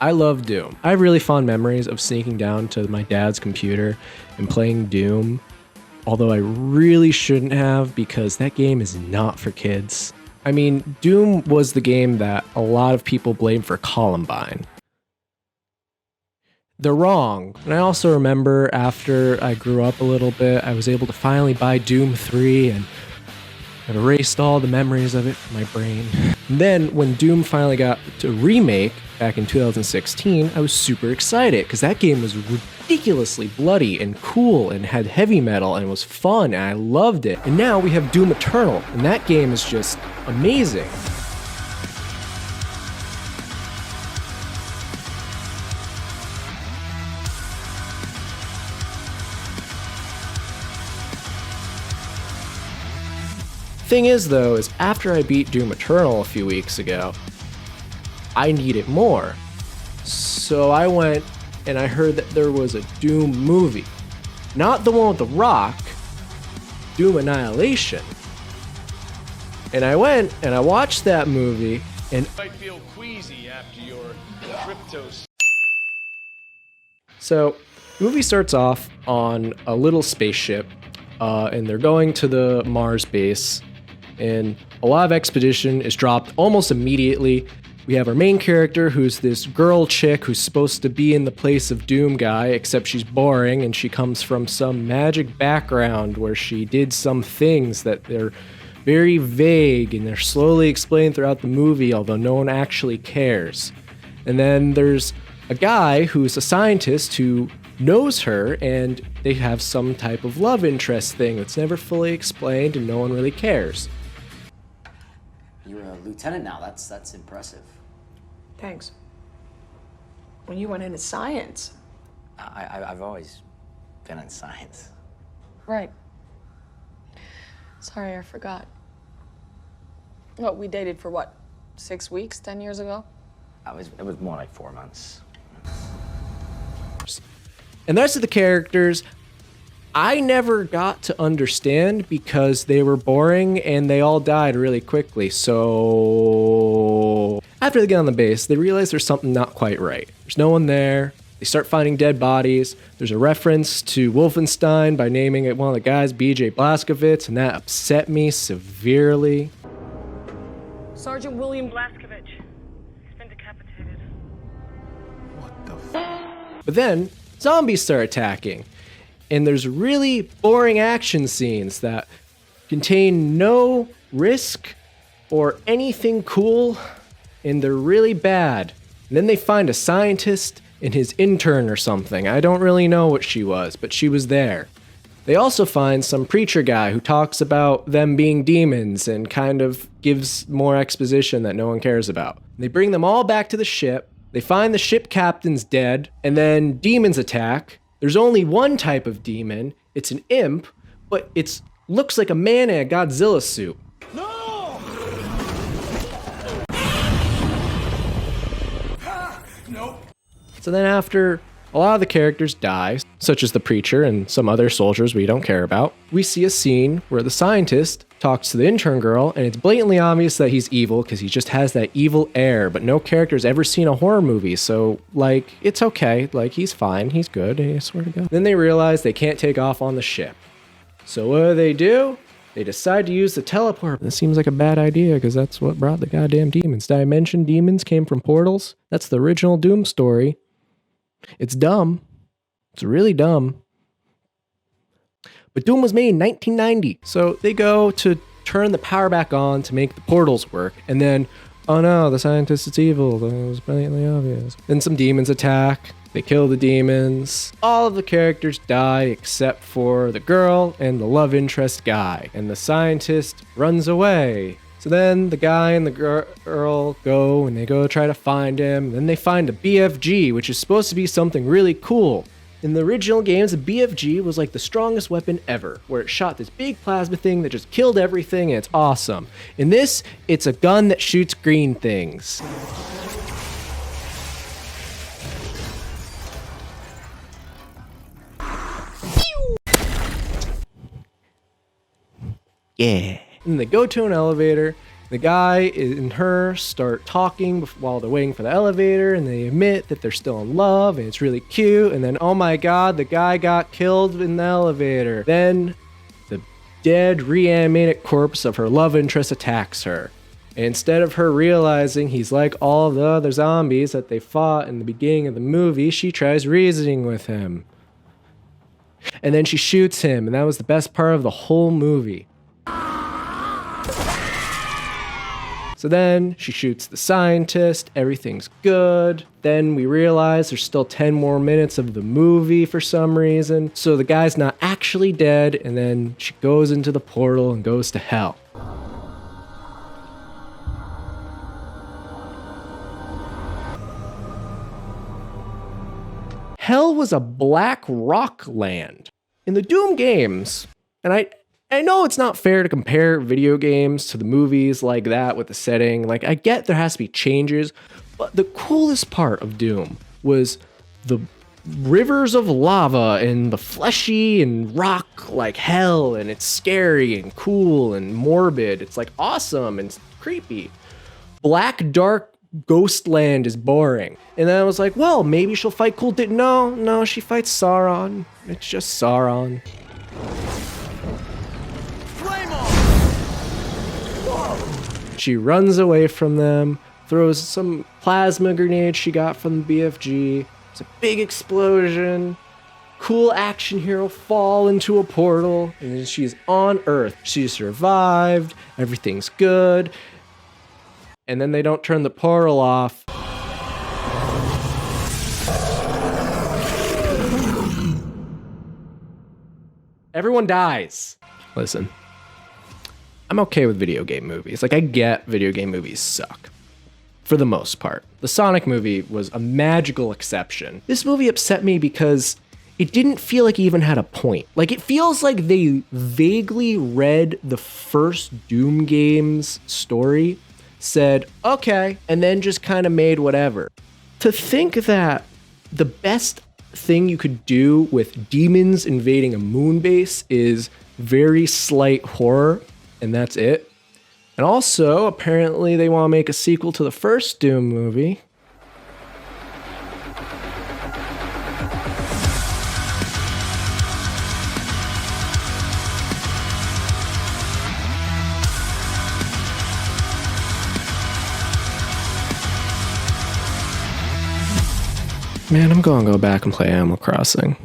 I love Doom. I have really fond memories of sneaking down to my dad's computer and playing Doom, although I really shouldn't have because that game is not for kids. I mean, Doom was the game that a lot of people blame for Columbine. They're wrong. And I also remember after I grew up a little bit, I was able to finally buy Doom 3 and I've erased all the memories of it from my brain. And then when Doom finally got to remake back in 2016, I was super excited because that game was ridiculously bloody and cool and had heavy metal and was fun and I loved it. And now we have Doom Eternal and that game is just amazing. Thing is though, is after I beat Doom Eternal a few weeks ago, I needed more. So I went and I heard that there was a Doom movie. Not the one with The Rock, Doom Annihilation. And I went and I watched that movie and You might feel queasy after your cryptos. So the movie starts off on a little spaceship and they're going to the Mars base. And a lot of expedition is dropped almost immediately. We have our main character, who's this girl chick who's supposed to be in the place of Doom guy, except she's boring and she comes from some magic background where she did some things that they're very vague and they're slowly explained throughout the movie, although no one actually cares. And then there's a guy who's a scientist who knows her and they have some type of love interest thing that's never fully explained and no one really cares. You're a lieutenant now. That's impressive. Thanks. When you went into science. I've always been in science. Right. Sorry, I forgot. What, we dated for what, 6 weeks, 10 years ago? It was more like 4 months. And the rest of the characters, I never got to understand because they were boring and they all died really quickly. So after they get on the base, they realize there's something not quite right. There's no one there. They start finding dead bodies. There's a reference to Wolfenstein by naming it one of the guys B.J. Blazkowicz, and that upset me severely. Sergeant William Blazkowicz. He's been decapitated. What the f? But then zombies start attacking. And there's really boring action scenes that contain no risk or anything cool, and they're really bad. And then they find a scientist and his intern or something. I don't really know what she was, but she was there. They also find some preacher guy who talks about them being demons and kind of gives more exposition that no one cares about. They bring them all back to the ship. They find the ship captain's dead, and then demons attack. There's only one type of demon. It's an imp, but it looks like a man in a Godzilla suit. No! Nope. So then after a lot of the characters die, such as the preacher and some other soldiers we don't care about, we see a scene where the scientist talks to the intern girl, and it's blatantly obvious that he's evil because he just has that evil air, but no character's ever seen a horror movie, so, like, it's okay. Like, he's fine, he's good, I swear to God. Then they realize they can't take off on the ship. So what do? They decide to use the teleport. This seems like a bad idea because that's what brought the goddamn demons. Did I mention demons came from portals? That's the original Doom story. It's dumb. It's really dumb. But Doom was made in 1990. So they go to turn the power back on to make the portals work. And then, oh no, the scientist is evil. That was blatantly obvious. Then some demons attack. They kill the demons. All of the characters die except for the girl and the love interest guy. And the scientist runs away. So then the guy and the girl go and they go try to find him. Then they find a BFG, which is supposed to be something really cool. In the original games, the BFG was like the strongest weapon ever, where it shot this big plasma thing that just killed everything and it's awesome. In this, it's a gun that shoots green things. Yeah. And they go to an elevator, The guy and her start talking while they're waiting for the elevator, and they admit that they're still in love, and it's really cute. And then, oh my god, the guy got killed in the elevator. Then the dead, reanimated corpse of her love interest attacks her. And instead of her realizing he's like all the other zombies that they fought in the beginning of the movie, she tries reasoning with him. And then she shoots him, and that was the best part of the whole movie. So then she shoots the scientist, everything's good. Then we realize there's still 10 more minutes of the movie for some reason. So the guy's not actually dead, and then she goes into the portal and goes to hell. Hell was a black rock land. In the Doom games, and I know it's not fair to compare video games to the movies like that with the setting. Like, I get there has to be changes, but the coolest part of Doom was the rivers of lava and the fleshy and rock like hell, and it's scary and cool and morbid. It's like awesome and creepy. Black, dark Ghostland is boring. And then I was like, well, maybe she'll fight cool. No, she fights Sauron. It's just Sauron. She runs away from them, throws some plasma grenades she got from the BFG. It's a big explosion. Cool action hero fall into a portal, and then she's on Earth. She survived. Everything's good. And then they don't turn the portal off. Everyone dies. Listen, I'm okay with video game movies. Like, I get video game movies suck. For the most part. The Sonic movie was a magical exception. This movie upset me because it didn't feel like it even had a point. Like, it feels like they vaguely read the first Doom game's story, said, okay, and then just kind of made whatever. To think that the best thing you could do with demons invading a moon base is very slight horror, and that's it. And also, apparently they want to make a sequel to the first Doom movie. Man, I'm gonna go back and play Animal Crossing.